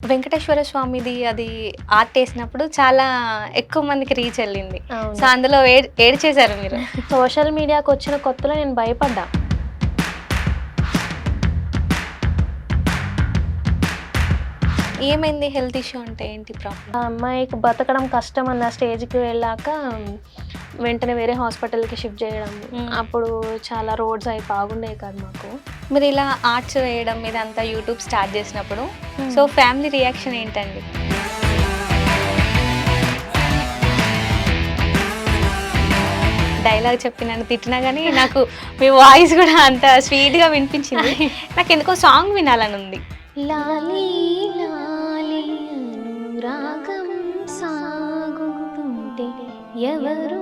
వెంకటేశ్వర స్వామిది అది ఆర్ట్ ఏసినప్పుడు చాలా ఎక్కువ మందికి రీచ్ ఎళ్ళింది. అవును. సో, అందులో ఏడ్చేసారు మీరు. సోషల్ మీడియాకొచ్చిన కొత్తలో నేను భయపడ్డా. ఏమైంది? హెల్త్ ఇష్యూ అంటే ఏంటి ప్రాబ్లమ్? ఆ అమ్మాయికి బతకడం కష్టం అన్న స్టేజ్‌కి వెళ్ళాక వెంటనే వేరే హాస్పిటల్‌కి షిఫ్ట్ చేయడం. అప్పుడు చాలా రోడ్స్ అయి బాగుండేవి కాదు మాకు. మీరు ఇలా ఆర్ట్స్ వేయడం ఇదంతా యూట్యూబ్ స్టార్ట్ చేసినప్పుడు సో, ఫ్యామిలీ రియాక్షన్ ఏంటండి? డైలాగ్ చెప్పి నన్ను తిట్టినా గానీ నాకు మీ వాయిస్ కూడా అంత స్వీట్‌గా వినిపించింది. నాకెందుకో సాంగ్ వినాలని ఉంది. లాలీ లాలీ అనురాగం సాగుతుంటే ఎవరు